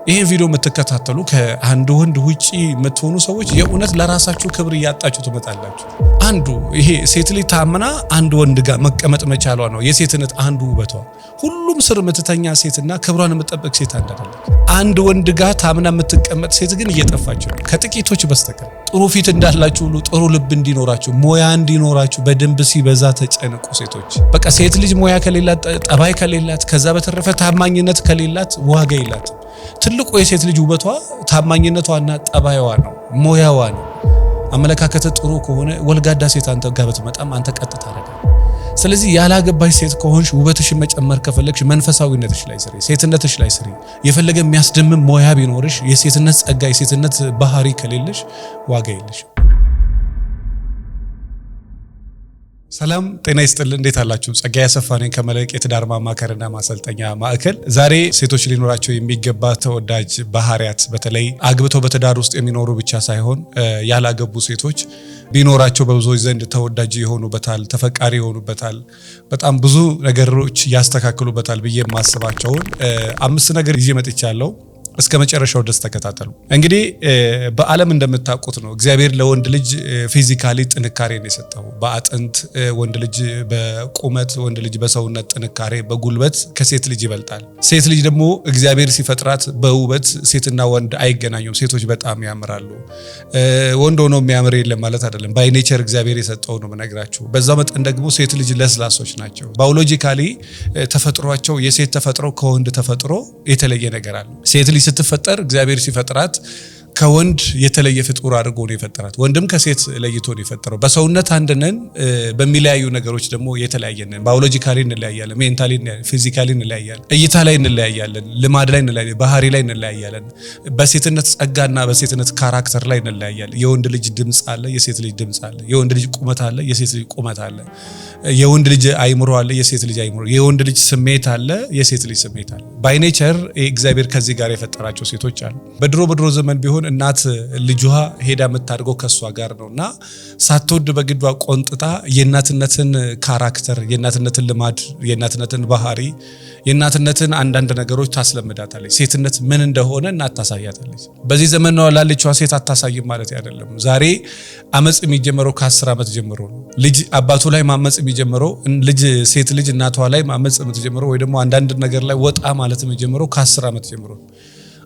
ይሄን ቪዲዮ የምትከታተሉ ከአንድ ወንድ ውጪ የምትሆኑ ሰዎች የእውነት ለራሳችሁ ክብር ያጣችሁ ትመጣላችሁ። አንዱ ይሄ ሴት ልጅ ታምና አንድ ወንድ ጋር መቀመጥ መቻሏ ነው የሴትነት አንዱ ውበቷ። ሁሉም ስር የምትተኛ ሴትና ክብሯን የምትጠብቅ ሴት አይደለች። አንድ ወንድ ጋር ታምና የምትቀመጥ ሴት ግን እየጠፋች ነው ከጥቂቶች በስተቀር። ጥሩ ፊት እንዳላችሁ ሁሉ ጥሩ ልብ እንዲኖራችሁ፣ ሞያ እንዲኖራችሁ በደንብ ሲበዛ ተጨነቁ ሴቶች። በቃ ሴት ልጅ ሞያ ከሌላት፣ ጠባይ ከሌላት፣ ከዛ በተረፈ ታማኝነት ከሌላት ዋጋ የላትም። ትልቁ የሴት ልጅ ውበቷ ታማኝነቷና ጠባይዋ ነው፣ ሞያዋ ነው። አመለካከተ ጥሩ ከሆነ ወልጋዳ ሴት አንተ ጋር በትመጣም አንተ ቀጥታ ታረጋ። ስለዚህ ያላገባሽ ሴት ከሆንሽ ውበትሽን መጨመር ከፈለግሽ መንፈሳዊነትሽ ላይ ስሪ፣ ሴትነትሽ ላይ ስሪ። የፈለገ የሚያስደምም ሞያ ቢኖርሽ የሴትነት ጸጋ የሴትነት ባህሪ ከሌለሽ ዋጋ የለሽ። ሰላም ጤና ይስጥልን። እንዴት አላችሁ? ጸጋዬ አሰፋ ነኝ ከመልሕቅ የትዳር ማማከርና ማሰልጠኛ ማዕከል። ዛሬ ሴቶች ሊኖራቸው የሚገባ ተወዳጅ ባህሪያት በተለይ አግብተው በትዳር ውስጥ የሚኖሩ ብቻ ሳይሆን ያላገቡ ሴቶች ቢኖራቸው በብዙዎች ዘንድ ተወዳጅ ይሆኑበታል፣ ተፈቃሪ ይሆኑበታል፣ በጣም ብዙ ነገሮች ያስተካክሉበታል ብዬ የማስባቸውን 5 ነገር ይዤ መጥቻለሁ። እስከ መጨረሻው ድረስ ተከታተሉ። እንግዲህ በዓለም እንደምታውቁት ነው እግዚአብሔር ለወንድ ልጅ ፊዚካሊ ጥንካሬን የሰጠው። በአጥንት ወንድ ልጅ በቁመት ወንድ ልጅ በሰውነት ጥንካሬ በጉልበት ከሴት ልጅ ይበልጣል። ሴት ልጅ ደግሞ እግዚአብሔር ሲፈጥራት በውበት ሴትና ወንድ አይገናኙም። ሴቶች በጣም ያምራሉ። ወንድ ሆኖ የሚያምር የለም ማለት አይደለም። ባይ ኔቸር እግዚአብሔር የሰጠው ነው የምነግራችሁ። በዛው መጠን ደግሞ ሴት ልጅ ለስላሶች ናቸው። ባዮሎጂካሊ ተፈጥሯቸው የሴት ተፈጥሮ ከወንድ ተፈጥሮ የተለየ ነገር አለ። ሴት ልጅ ስትፈጠር እግዚአብሔር ሲፈጥራት ከወንድ የተለየ ፍጡር አድርጎ ነው የፈጠራት። ወንድም ከሴት ለይቶ ነው የፈጠረው። በሰውነት አንድ ነን፣ በሚለያዩ ነገሮች ደግሞ የተለያየ ነን። ባዮሎጂካሊ እንለያያለን፣ ሜንታሊ ፊዚካሊ እንለያያለን፣ እይታ ላይ እንለያያለን፣ ልማድ ላይ እንለያያለን፣ ባህሪ ላይ እንለያያለን፣ በሴትነት ጸጋና በሴትነት ካራክተር ላይ እንለያያለን። የወንድ ልጅ ድምጽ አለ፣ የሴት ልጅ ድምጽ አለ። የወንድ ልጅ ቁመት አለ፣ የሴት ልጅ ቁመት አለ። የወንድ ልጅ አይምሮ አለ፣ የሴት ልጅ አይምሮ። የወንድ ልጅ ስሜት አለ፣ የሴት ልጅ ስሜት አለ። ባይ ኔቸር እግዚአብሔር ከዚህ ጋር የፈጠራቸው ሴቶች አሉ። በድሮ ዘመን ቢሆን እናት ልጇ ሄዳ የምታድገው ከሷ ጋር ነውና ሳትወድ በግዷ ቆንጥጣ የእናትነትን ካራክተር፣ የእናትነትን ልማድ፣ የእናትነትን ባህሪ፣ የእናትነትን አንዳንድ ነገሮች ታስለምዳታለች። ሴትነት ምን እንደሆነ እናት ታሳያታለች። በዚህ ዘመን ነው ላለችዋ ሴት አታሳይም ማለት አይደለም። ዛሬ አመጽ የሚጀምረው ከ10 ዓመት ጀምሮ ነው። ልጅ አባቱ ላይ ማመጽ የሚጀምረው፣ ሴት ልጅ እናቷ ላይ ማመጽ የምትጀምረው ወይ ደግሞ አንዳንድ ነገር ላይ ወጣ ማለት የሚጀምረው ከ10 ዓመት ጀምሮ ነው።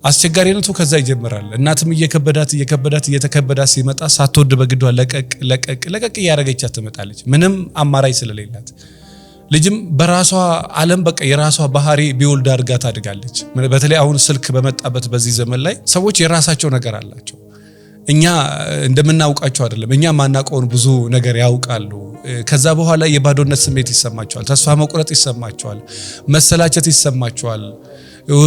አስቸጋሪነቱ ከዛ ይጀምራል። እናትም እየከበዳት እየተከበዳት ሲመጣ ሳትወድ በግዷ ለቀቅ እያደረገቻት ትመጣለች፣ ምንም አማራጭ ስለሌላት። ልጅም በራሷ ዓለም በቃ የራሷ ባህሪ ቢወልድ አድርጋ ታድጋለች። በተለይ አሁን ስልክ በመጣበት በዚህ ዘመን ላይ ሰዎች የራሳቸው ነገር አላቸው። እኛ እንደምናውቃቸው አይደለም። እኛ ማናውቀውን ብዙ ነገር ያውቃሉ። ከዛ በኋላ የባዶነት ስሜት ይሰማቸዋል፣ ተስፋ መቁረጥ ይሰማቸዋል፣ መሰላቸት ይሰማቸዋል።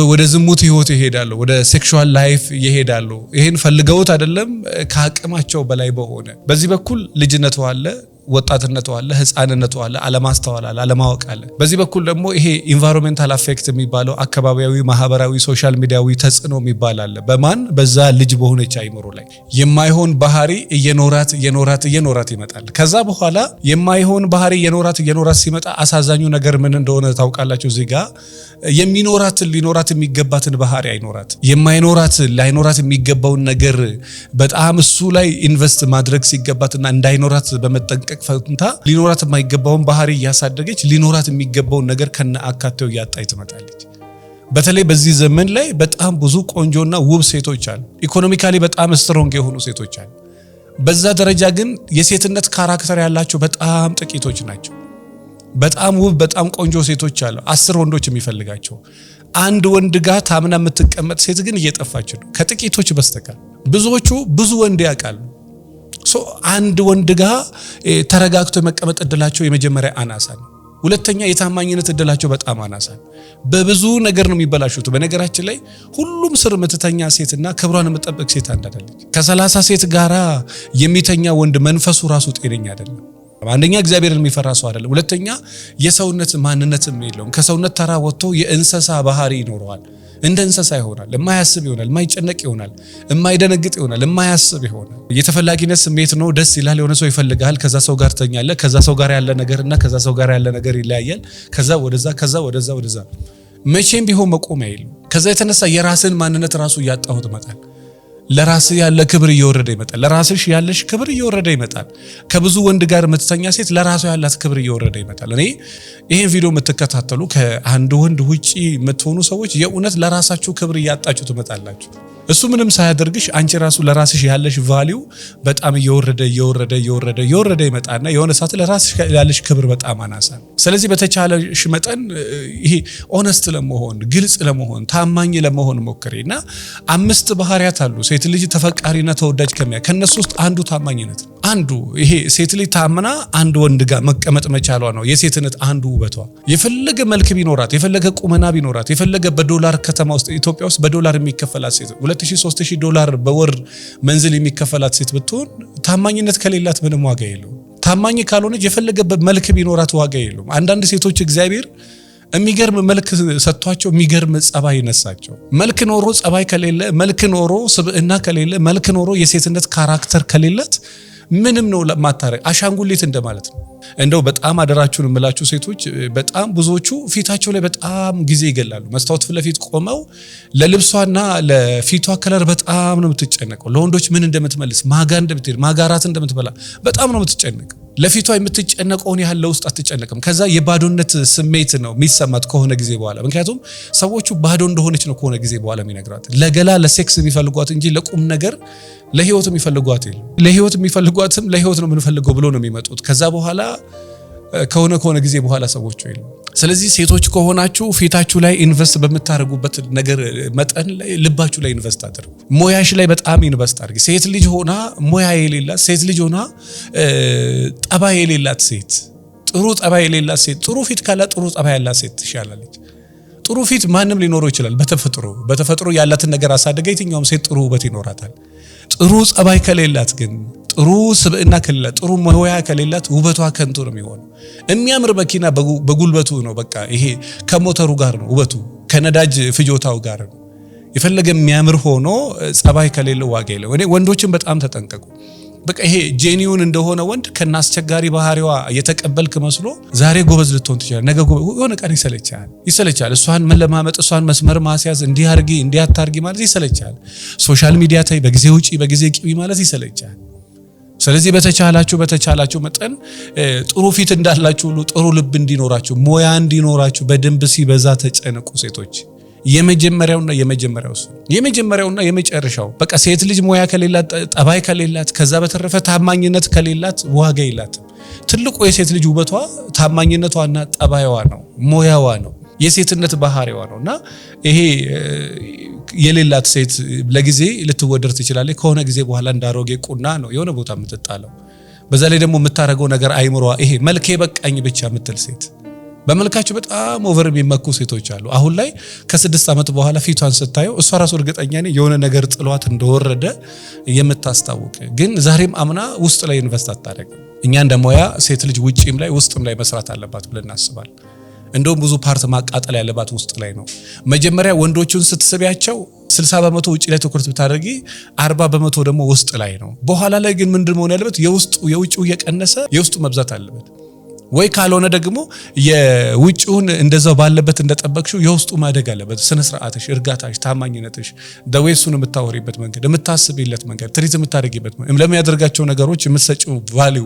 ወደ ዝሙት ህይወት ይሄዳሉ፣ ወደ ሴክሹዋል ላይፍ ይሄዳሉ። ይሄን ፈልገውት አይደለም፣ ከአቅማቸው በላይ በሆነ በዚህ በኩል ልጅነቱ አለ፣ ወጣትነቱ አለ፣ ህፃንነቱ አለ፣ አለማስተዋል አለ፣ አለማወቅ አለ። በዚህ በኩል ደግሞ ይሄ ኢንቫይሮንሜንታል አፌክት የሚባለው አካባቢያዊ፣ ማህበራዊ፣ ሶሻል ሚዲያዊ ተጽዕኖ የሚባል አለ። በማን በዛ ልጅ በሆነች አይምሮ ላይ የማይሆን ባህሪ እየኖራት ይመጣል። ከዛ በኋላ የማይሆን ባህሪ እየኖራት ሲመጣ አሳዛኙ ነገር ምን እንደሆነ ታውቃላችሁ? እዚህ ጋር ሊኖራት የሚገባትን ባህሪ አይኖራት፣ ላይኖራት የሚገባውን ነገር በጣም እሱ ላይ ኢንቨስት ማድረግ ሲገባትና እንዳይኖራት በመጠንቀቅ ፈንታ ሊኖራት የማይገባውን ባህሪ እያሳደገች ሊኖራት የሚገባውን ነገር ከነአካቴው እያጣች ትመጣለች። በተለይ በዚህ ዘመን ላይ በጣም ብዙ ቆንጆና ውብ ሴቶች አሉ። ኢኮኖሚካሊ በጣም ስትሮንግ የሆኑ ሴቶች አሉ። በዛ ደረጃ ግን የሴትነት ካራክተር ያላቸው በጣም ጥቂቶች ናቸው። በጣም ውብ በጣም ቆንጆ ሴቶች አሉ፣ 10 ወንዶች የሚፈልጋቸው። አንድ ወንድ ጋር ታምና የምትቀመጥ ሴት ግን እየጠፋች ነው ከጥቂቶች በስተቀር። ብዙዎቹ ብዙ ወንድ ያውቃሉ። አንድ ወንድ ጋር ተረጋግቶ የመቀመጥ እድላቸው የመጀመሪያ አናሳ ነው። ሁለተኛ የታማኝነት እድላቸው በጣም አናሳ ነው። በብዙ ነገር ነው የሚበላሹት። በነገራችን ላይ ሁሉም ስር የምትተኛ ሴትና ክብሯን የምትጠብቅ ሴት አንዳለች። ከ30 ሴት ጋራ የሚተኛ ወንድ መንፈሱ ራሱ ጤነኛ አይደለም። አንደኛ እግዚአብሔርን የሚፈራ ሰው አይደለም። ሁለተኛ የሰውነት ማንነትም የለውም። ከሰውነት ተራ ወጥቶ የእንስሳ ባህሪ ይኖረዋል። እንደ እንስሳ ይሆናል። የማያስብ ይሆናል፣ የማይጨነቅ ይሆናል፣ የማይደነግጥ ይሆናል፣ የማያስብ ይሆናል። የተፈላጊነት ስሜት ነው። ደስ ይላል። የሆነ ሰው ይፈልጋል። ከዛ ሰው ጋር ተኛለ። ከዛ ሰው ጋር ያለ ነገርና ከዛ ሰው ጋር ያለ ነገር ይለያያል። ከዛ ወደዛ መቼም ቢሆን መቆም አይልም። ከዛ የተነሳ የራስን ማንነት ራሱ እያጣሁ ትመጣል። ለራስ ያለ ክብር እየወረደ ይመጣል። ለራስሽ ያለሽ ክብር እየወረደ ይመጣል። ከብዙ ወንድ ጋር የምትተኛ ሴት ለራሷ ያላት ክብር እየወረደ ይመጣል። እኔ ይሄን ቪዲዮ የምትከታተሉ ከአንድ ወንድ ውጪ የምትሆኑ ሰዎች የእውነት ለራሳችሁ ክብር እያጣችሁ ትመጣላችሁ። እሱ ምንም ሳያደርግሽ አንቺ ራሱ ለራስሽ ያለሽ ቫልዩ በጣም እየወረደ ይመጣና የሆነ ሰዓት ለራስሽ ያለሽ ክብር በጣም አናሳ። ስለዚህ በተቻለሽ መጠን ይሄ ኦነስት ለመሆን ግልጽ ለመሆን ታማኝ ለመሆን ሞክሪና 5 ባህሪያት አሉ ሴት ልጅ ተፈቃሪና ተወዳጅ ከነሱ ውስጥ አንዱ ታማኝነት ነው። አንዱ ይሄ ሴት ልጅ ታምና አንድ ወንድ ጋር መቀመጥ መቻሏ ነው የሴትነት አንዱ ውበቷ። የፈለገ መልክ ቢኖራት የፈለገ ቁመና ቢኖራት የፈለገ በዶላር ከተማ ውስጥ ኢትዮጵያ ውስጥ በዶላር የሚከፈላት ሴት $2000-3000 በወር መንዝል የሚከፈላት ሴት ብትሆን ታማኝነት ከሌላት ምንም ዋጋ የለውም። ታማኝ ካልሆነች የፈለገ መልክ ቢኖራት ዋጋ የለውም። አንዳንድ ሴቶች እግዚአብሔር የሚገርም መልክ ሰጥቷቸው የሚገርም ጸባይ ነሳቸው። መልክ ኖሮ ጸባይ ከሌለ፣ መልክ ኖሮ ስብዕና ከሌለ፣ መልክ ኖሮ የሴትነት ካራክተር ከሌላት ምንም ነው ማታረግ አሻንጉሊት እንደማለት ነው። እንደው በጣም አደራችሁን እምላችሁ ሴቶች በጣም ብዙዎቹ ፊታቸው ላይ በጣም ጊዜ ይገላሉ። መስታወት ፊት ለፊት ቆመው ለልብሷና ለፊቷ ከለር በጣም ነው የምትጨነቀው። ለወንዶች ምን እንደምትመልስ ማጋ እንደምትሄድ ማጋራት እንደምትበላ በጣም ነው የምትጨነቀው። ለፊቷ የምትጨነቀውን ያህል ለውስጥ አትጨነቅም። ከዛ የባዶነት ስሜት ነው የሚሰማት ከሆነ ጊዜ በኋላ። ምክንያቱም ሰዎቹ ባዶ እንደሆነች ነው ከሆነ ጊዜ በኋላ የሚነግራት። ለገላ ለሴክስ የሚፈልጓት እንጂ ለቁም ነገር ለህይወት የሚፈልጓት የለም። ለህይወት የሚፈልጓትም ለህይወት ነው የምንፈልገው ብሎ ነው የሚመጡት። ከዛ በኋላ ከሆነ ጊዜ በኋላ ሰዎቹ የለም። ስለዚህ ሴቶች ከሆናችሁ ፊታችሁ ላይ ኢንቨስት በምታደርጉበት ነገር መጠን ላይ ልባችሁ ላይ ኢንቨስት አድርጉ። ሞያሽ ላይ በጣም ኢንቨስት አድርጊ። ሴት ልጅ ሆና ሞያ የሌላት ሴት ልጅ ሆና ጠባይ የሌላት ሴት፣ ጥሩ ጠባይ የሌላት ሴት ጥሩ ፊት ካላት ጥሩ ጠባይ ያላት ሴት ትሻላለች። ጥሩ ፊት ማንም ሊኖረው ይችላል። በተፈጥሮ ያላትን ነገር አሳደገ የትኛውም ሴት ጥሩ ውበት ይኖራታል። ጥሩ ጸባይ ከሌላት ግን ጥሩ ስብዕና ከሌላት ጥሩ ሞያ ከሌላት ውበቷ ከንቱ ነው የሚሆነው። የሚያምር መኪና በጉልበቱ ነው በቃ ይሄ ከሞተሩ ጋር ነው ውበቱ ከነዳጅ ፍጆታው ጋር ነው። የፈለገ የሚያምር ሆኖ ጸባይ ከሌለው ዋጋ የለው። እኔ ወንዶችን በጣም ተጠንቀቁ። በቃ ይሄ ጄኒውን እንደሆነ ወንድ ከናስቸጋሪ ባህሪዋ የተቀበልክ መስሎ ዛሬ ጎበዝ ልትሆን ትችላለህ፣ ነገ የሆነ ቀን ይሰለቻል። እሷን መለማመጥ እሷን መስመር ማስያዝ እንዲህ አታርጊ ማለት ይሰለቻል። ሶሻል ሚዲያ ታይ በጊዜ ውጪ በጊዜ ቅቢ ማለት ይሰለቻል። ስለዚህ በተቻላችሁ መጠን ጥሩ ፊት እንዳላችሁ ሁሉ ጥሩ ልብ እንዲኖራችሁ ሞያ እንዲኖራችሁ በደንብ ሲበዛ ተጨነቁ ሴቶች። የመጀመሪያውና የመጨረሻው በቃ ሴት ልጅ ሞያ ከሌላት ጠባይ ከሌላት ከዛ በተረፈ ታማኝነት ከሌላት ዋጋ የላትም። ትልቁ የሴት ልጅ ውበቷ ታማኝነቷና ጠባይዋ ነው፣ ሞያዋ ነው፣ የሴትነት ባህሪዋ ነውና ይሄ የሌላት ሴት ለጊዜ ልትወደድ ትችላለች። ከሆነ ጊዜ በኋላ እንዳሮጌ ቁና ነው የሆነ ቦታ የምትጣለው። በዛ ላይ ደግሞ የምታረገው ነገር አይምሯ ይሄ መልኬ በቃኝ ብቻ የምትል ሴት። በመልካቸው በጣም ኦቨር የሚመኩ ሴቶች አሉ። አሁን ላይ ከ6 ዓመት በኋላ ፊቷን ስታየው እሷ ራሱ እርግጠኛ ነኝ የሆነ ነገር ጥሏት እንደወረደ የምታስታውቅ ግን ዛሬም አምና ውስጥ ላይ ኢንቨስት አታደርግም። እኛ እንደሞያ ሴት ልጅ ውጪም ላይ ውስጥም ላይ መስራት አለባት ብለን እናስባለን። እንደውም ብዙ ፓርት ማቃጠል ያለባት ውስጥ ላይ ነው። መጀመሪያ ወንዶቹን ስትስቢያቸው 60% ውጪ ላይ ትኩረት ብታደርጊ 40% ደግሞ ውስጥ ላይ ነው። በኋላ ላይ ግን ምንድን መሆን ያለበት የውጪው እየቀነሰ የውስጡ መብዛት አለበት። ወይ ካልሆነ ደግሞ የውጪውን እንደዛው ባለበት እንደጠበቅሽው የውስጡ ማደግ አለበት። ስነ ስርዓትሽ፣ እርጋታሽ፣ ታማኝነትሽ፣ ደዌሱን የምታወሪበት መንገድ፣ የምታስቢለት መንገድ፣ ትሪት የምታደርጊበት መንገድ፣ ለሚያደርጋቸው ነገሮች የምትሰጪው ቫልዩ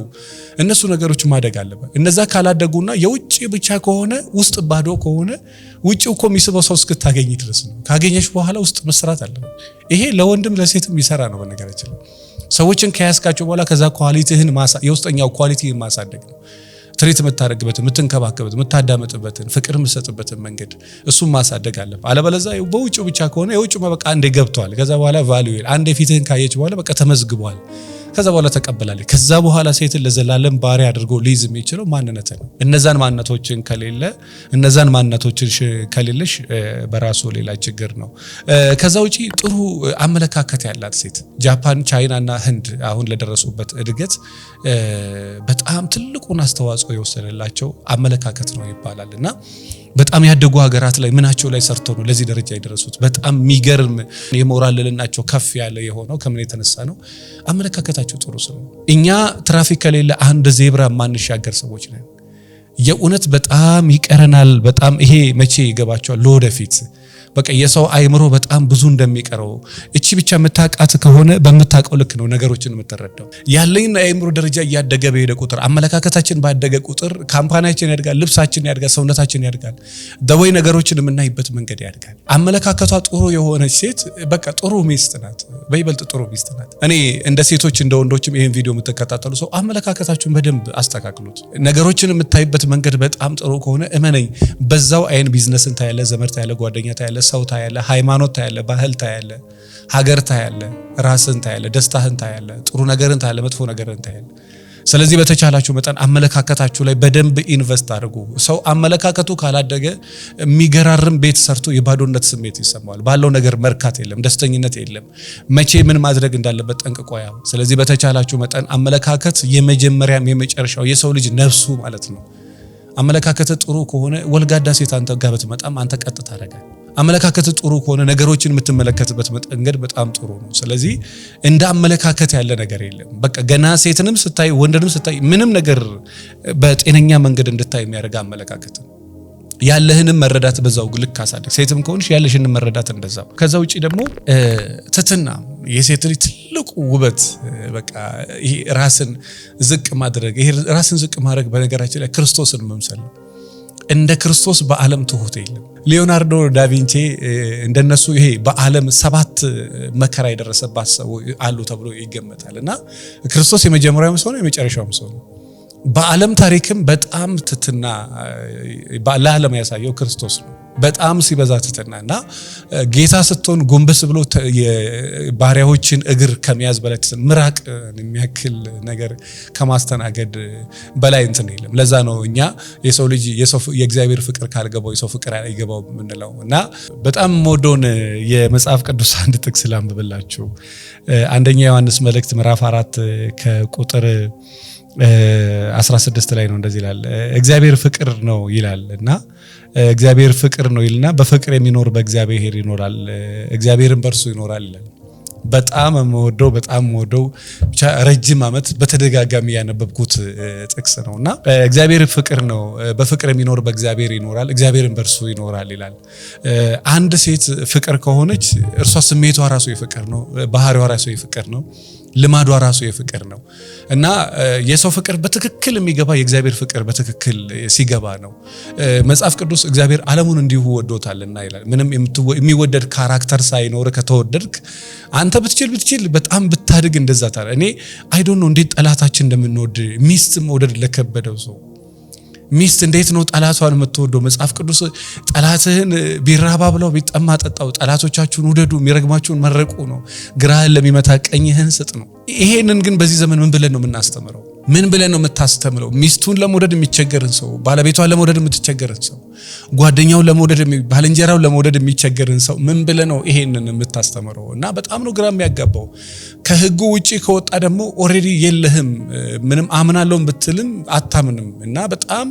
እነሱ ነገሮች ማደግ አለበት። እነዛ ካላደጉና የውጪ ብቻ ከሆነ ውስጥ ባዶ ከሆነ ውጪው እኮ የሚስበው ሰው እስክታገኝ ድረስ ነው። ካገኘሽ በኋላ ውስጥ መስራት አለበት። ይሄ ለወንድም ለሴትም ይሰራ ነው። በነገራችን ሰዎችን ከያስካቸው በኋላ ከዛ ኳሊቲህን የውስጠኛው ኳሊቲህን ማሳደግ ነው። ትሪት የምታደርግበትን፣ የምትንከባከበት፣ የምታዳመጥበትን፣ ፍቅር የምትሰጥበትን መንገድ እሱም ማሳደግ አለበት። አለበለዚያ በውጭው ብቻ ከሆነ የውጭው በቃ አንዴ ገብቷል። ከዛ በኋላ ቫልዩ አንዴ ፊትህን ካየች በኋላ በቃ ተመዝግቧል። ከዛ በኋላ ተቀበላለች። ከዛ በኋላ ሴትን ለዘላለም ባሪያ አድርጎ ሊይዝ የሚችለው ማንነት ነው። እነዛን ማንነቶችን ከሌለሽ በራሱ ሌላ ችግር ነው። ከዛ ውጪ ጥሩ አመለካከት ያላት ሴት ጃፓን፣ ቻይናና ህንድ አሁን ለደረሱበት እድገት በጣም ትልቁን አስተዋጽኦ የወሰደላቸው አመለካከት ነው ይባላልና በጣም ያደጉ ሀገራት ላይ ምናቸው ላይ ሰርተው ነው ለዚህ ደረጃ የደረሱት። በጣም የሚገርም የሞራል ልዕልናቸው ከፍ ያለ የሆነው ከምን የተነሳ ነው? አመለካከታቸው ጥሩ ነው። እኛ ትራፊክ ከሌለ አንድ ዜብራ ማንሻገር ሰዎች ነን። የእውነት በጣም ይቀረናል። በጣም ይሄ መቼ ይገባቸዋል? ለወደፊት በቃ የሰው አይምሮ በጣም ብዙ እንደሚቀረው እቺ ብቻ የምታቃት ከሆነ በምታቀው ልክ ነው ነገሮችን የምትረዳው። ያለኝና የአይምሮ ደረጃ እያደገ በሄደ ቁጥር አመለካከታችን ባደገ ቁጥር ካምፓኒያችን ያድጋል፣ ልብሳችን ያድጋል፣ ሰውነታችን ያድጋል፣ ደወይ ነገሮችን የምናይበት መንገድ ያድጋል። አመለካከቷ ጥሩ የሆነች ሴት በቃ ጥሩ ሚስት ናት፣ በይበልጥ ጥሩ ሚስት ናት። እኔ እንደ ሴቶች እንደ ወንዶችም ይሄን ቪዲዮ የምትከታተሉ ሰው አመለካከታችሁን በደንብ አስተካክሉት። ነገሮችን የምታይበት መንገድ በጣም ጥሩ ከሆነ እመነኝ በዛው አይን ቢዝነስን ታያለ፣ ዘመድ ታያለ፣ ጓደኛ ታያለ፣ ሰው ታያለ፣ ሃይማኖት ታያለ፣ ባህል ታያለ፣ ሀገር ታያለ፣ ራስን ታያለ፣ ደስታህን ታያለ፣ ጥሩ ነገርን ታያለ፣ መጥፎ ነገርን ታያለ። ስለዚህ በተቻላችሁ መጠን አመለካከታችሁ ላይ በደንብ ኢንቨስት አድርጉ። ሰው አመለካከቱ ካላደገ የሚገራርም ቤት ሰርቶ የባዶነት ስሜት ይሰማዋል። ባለው ነገር መርካት የለም፣ ደስተኝነት የለም። መቼ ምን ማድረግ እንዳለበት ጠንቅቆ ያው። ስለዚህ በተቻላችሁ መጠን አመለካከት የመጀመሪያም የመጨረሻው የሰው ልጅ ነፍሱ ማለት ነው። አመለካከት ጥሩ ከሆነ ወልጋዳ ሴት አንተ ጋር ብትመጣም አንተ ቀጥ ታደርጋለህ። አመለካከት ጥሩ ከሆነ ነገሮችን የምትመለከትበት መንገድ በጣም ጥሩ ነው። ስለዚህ እንደ አመለካከት ያለ ነገር የለም። በቃ ገና ሴትንም ስታይ ወንድንም ስታይ ምንም ነገር በጤነኛ መንገድ እንድታይ የሚያደርግ አመለካከት ያለህንም መረዳት በዛው ልክ አሳድግ። ሴትም ከሆንሽ ያለሽንም መረዳት እንደዛው። ከዛ ውጪ ደግሞ ትትና የሴት ልጅ ትልቁ ውበት በቃ ይሄ ራስን ዝቅ ማድረግ። ይሄ ራስን ዝቅ ማድረግ በነገራችን ላይ ክርስቶስን መምሰል ነው። እንደ ክርስቶስ በዓለም ትሁት የለም። ሊዮናርዶ ዳቪንቺ እንደነሱ ይሄ በዓለም 7 መከራ የደረሰባት ሰው አሉ ተብሎ ይገመታል። እና ክርስቶስ የመጀመሪያው ሰው ነው፣ የመጨረሻው ሰው ነው። በዓለም ታሪክም በጣም ትትና ለዓለም ያሳየው ክርስቶስ ነው። በጣም ሲበዛ ትትናና ጌታ ስትሆን ጎንበስ ብሎ የባሪያዎችን እግር ከመያዝ በላይ ምራቅ የሚያክል ነገር ከማስተናገድ በላይ እንትን የለም። ለዛ ነው እኛ የሰው ልጅ የእግዚአብሔር ፍቅር ካልገባው የሰው ፍቅር አይገባው የምንለው። እና በጣም ሞዶን የመጽሐፍ ቅዱስ አንድ ጥቅስ ላንብብላችሁ። አንደኛ ዮሐንስ መልእክት ምዕራፍ 4 ከቁጥር 16 ላይ ነው። እንደዚህ ይላል፣ እግዚአብሔር ፍቅር ነው ይላል እና እግዚአብሔር ፍቅር ነው ይልና በፍቅር የሚኖር በእግዚአብሔር ይኖራል፣ እግዚአብሔርም በእርሱ ይኖራል ይላል። በጣም የምወደው ብቻ ረጅም ዓመት በተደጋጋሚ ያነበብኩት ጥቅስ ነውና እግዚአብሔር ፍቅር ነው፣ በፍቅር የሚኖር በእግዚአብሔር ይኖራል፣ እግዚአብሔርም በእርሱ ይኖራል ይላል። አንድ ሴት ፍቅር ከሆነች እርሷ ስሜቷ ራሱ የፍቅር ነው፣ ባህሪዋ ራሱ የፍቅር ነው፣ ልማዷ ራሱ የፍቅር ነው። እና የሰው ፍቅር በትክክል የሚገባ የእግዚአብሔር ፍቅር በትክክል ሲገባ ነው። መጽሐፍ ቅዱስ እግዚአብሔር ዓለሙን እንዲሁ ወዶታልና ይላል። ምንም የሚወደድ ካራክተር ሳይኖር ከተወደድክ አንተ ብትችል በጣም ብታድግ እንደዛ ታዲያ እኔ አይ ዶንት ኖ እንዴት ጠላታችን እንደምንወድ ሚስት መውደድ ለከበደው ሰው ሚስት እንዴት ነው ጠላቷን የምትወደው? መጽሐፍ ቅዱስ ጠላትህን ቢራባ ብለው ቢጠማ ጠጣው፣ ጠላቶቻችሁን ውደዱ፣ የሚረግማችሁን መረቁ ነው፣ ግራህን ለሚመታ ቀኝህን ስጥ ነው። ይሄንን ግን በዚህ ዘመን ምን ብለን ነው የምናስተምረው? ምን ብለን ነው የምታስተምረው? ሚስቱን ለመውደድ የሚቸገርን ሰው፣ ባለቤቷን ለመውደድ የምትቸገርን ሰው፣ ጓደኛውን ለመውደድ ባልንጀራውን ለመውደድ የሚቸገርን ሰው ምን ብለን ነው ይሄንን የምታስተምረው? እና በጣም ነው ግራ የሚያጋባው። ከህጉ ውጪ ከወጣ ደግሞ ኦሬዲ የለህም። ምንም አምናለሁ ብትልም አታምንም። እና በጣም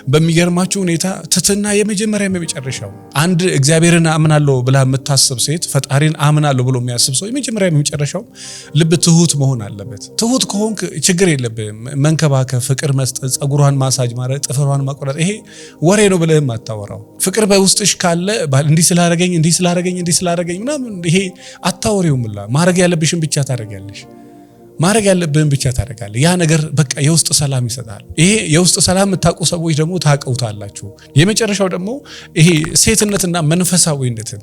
በሚገርማችሁ ሁኔታ ትትና የመጀመሪያ የመጨረሻው አንድ እግዚአብሔርን አምናለሁ ብላ የምታስብ ሴት፣ ፈጣሪን አምናለሁ ብሎ የሚያስብ ሰው የመጀመሪያ የመጨረሻው ልብ ትሁት መሆን አለበት። ትሁት ከሆንክ ችግር የለብህም። መንከባከብ፣ ፍቅር መስጠት፣ ጸጉሯን ማሳጅ ማድረግ፣ ጥፍሯን ማቆረጥ ይሄ ወሬ ነው ብለህም አታወራው። ፍቅር በውስጥሽ ካለ እንዲህ ስላረገኝ ምናምን ይሄ አታወሪውም። ማድረግ ያለብሽን ብቻ ታደርጊያለሽ። ማድረግ ያለብህን ብቻ ታደርጋለህ። ያ ነገር በቃ የውስጥ ሰላም ይሰጣል። ይሄ የውስጥ ሰላም የምታውቁ ሰዎች ደግሞ ታውቁታላችሁ። የመጨረሻው ደግሞ ይሄ ሴትነትና መንፈሳዊነትን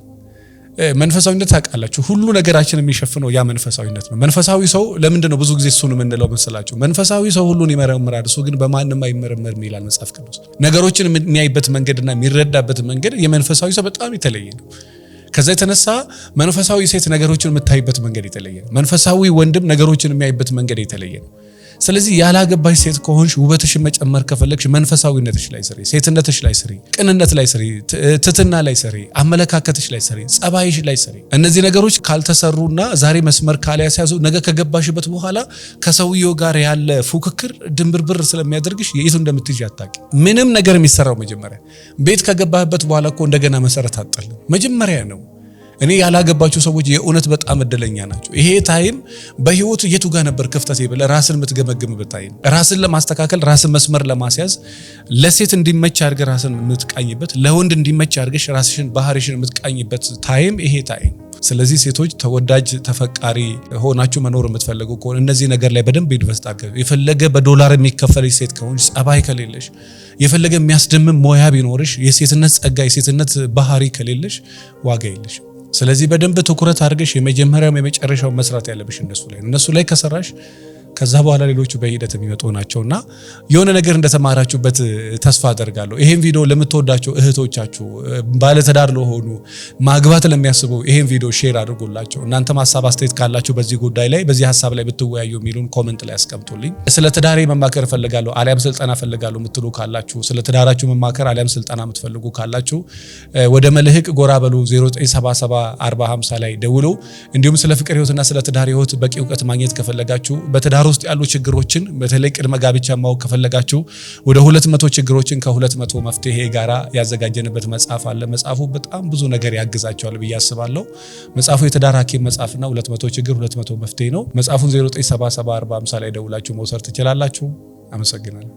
መንፈሳዊነት ታውቃላችሁ። ሁሉ ነገራችን የሚሸፍነው ያ መንፈሳዊነት ነው። መንፈሳዊ ሰው ለምንድን ነው ብዙ ጊዜ እሱን የምንለው መሰላችሁ? መንፈሳዊ ሰው ሁሉን ይመረምራል፣ እሱ ግን በማንም አይመረመርም ይላል መጽሐፍ ቅዱስ። ነገሮችን የሚያይበት መንገድና የሚረዳበት መንገድ የመንፈሳዊ ሰው በጣም የተለየ ነው። ከዛ የተነሳ መንፈሳዊ ሴት ነገሮችን የምታይበት መንገድ የተለየ ነው። መንፈሳዊ ወንድም ነገሮችን የሚያይበት መንገድ የተለየ ነው። ስለዚህ ያላገባሽ ሴት ከሆንሽ ውበትሽን መጨመር ከፈለግሽ መንፈሳዊነትሽ ላይ ስሪ፣ ሴትነትሽ ላይ ስሪ፣ ቅንነት ላይ ስሪ፣ ትትና ላይ ስሪ፣ አመለካከትሽ ላይ ስሪ፣ ጸባይሽ ላይ ስሪ። እነዚህ ነገሮች ካልተሰሩና ዛሬ መስመር ካልያዙ ነገ ከገባሽበት በኋላ ከሰውየው ጋር ያለ ፉክክር ድንብርብር ስለሚያደርግሽ የቱ እንደምትይዥ አታውቂ። ምንም ነገር የሚሰራው መጀመሪያ ቤት ከገባህበት በኋላ እኮ እንደገና መሰረት አጥተል መጀመሪያ ነው። እኔ ያላገባችሁ ሰዎች የእውነት በጣም እድለኛ ናቸው። ይሄ ታይም በህይወት የቱ ጋር ነበር ክፍተቴ ብለህ ራስን የምትገመግምበት ታይም፣ ራስን ለማስተካከል ራስን መስመር ለማስያዝ፣ ለሴት እንዲመች አድርገህ ራስን የምትቃኝበት፣ ለወንድ እንዲመች አድርገሽ ራስሽን ባህሪሽን የምትቃኝበት ታይም ይሄ ታይም። ስለዚህ ሴቶች ተወዳጅ ተፈቃሪ ሆናችሁ መኖር የምትፈልጉ ከሆነ እነዚህ ነገር ላይ በደንብ ኢንቨስት አድርጉ። የፈለገ በዶላር የሚከፈልሽ ሴት ከሆነሽ ጸባይ ከሌለሽ፣ የፈለገ የሚያስደምም ሞያ ቢኖርሽ፣ የሴትነት ጸጋ የሴትነት ባህሪ ከሌለሽ ዋጋ የለሽ። ስለዚህ በደንብ ትኩረት አድርገሽ የመጀመሪያው የመጨረሻው መስራት ያለብሽ እነሱ ላይ ከሰራሽ ከዛ በኋላ ሌሎቹ በሂደት የሚመጡ ናቸውና የሆነ ነገር እንደተማራችሁበት ተስፋ አደርጋለሁ። ይሄን ቪዲዮ ለምትወዳቸው እህቶቻችሁ፣ ባለትዳር ለሆኑ ማግባት ለሚያስቡ ይሄን ቪዲዮ ሼር አድርጉላቸው። እናንተም ሐሳብ አስተያየት ካላችሁ በዚህ ጉዳይ ላይ በዚህ ሐሳብ ላይ ብትወያዩ የሚሉን ኮሜንት ላይ አስቀምጡልኝ። ስለ ትዳሬ መማከር ፈልጋለሁ አሊያም ስልጠና ፈልጋለሁ የምትሉ ካላችሁ፣ ስለ ትዳራችሁ መማከር አሊያም ስልጠና የምትፈልጉ ካላችሁ ወደ መልህቅ ጎራ በሉ 09774050 ላይ ደውሉ። እንዲሁም ስለ ፍቅር ህይወትና ስለ ትዳር ህይወት በቂ እውቀት ማግኘት ከፈለጋችሁ በትዳር ውስጥ ያሉ ችግሮችን በተለይ ቅድመ ጋብቻ ማወቅ ከፈለጋችሁ ወደ 200 ችግሮችን ከ200 መፍትሄ ጋራ ያዘጋጀንበት መጽሐፍ አለ። መጽሐፉ በጣም ብዙ ነገር ያግዛቸዋል ብዬ አስባለሁ። መጽሐፉ የትዳር ሐኪም መጽሐፍና 200 ችግር 200 መፍትሄ ነው። መጽሐፉን 09774050 ላይ ደውላችሁ መውሰድ ትችላላችሁ። አመሰግናለሁ።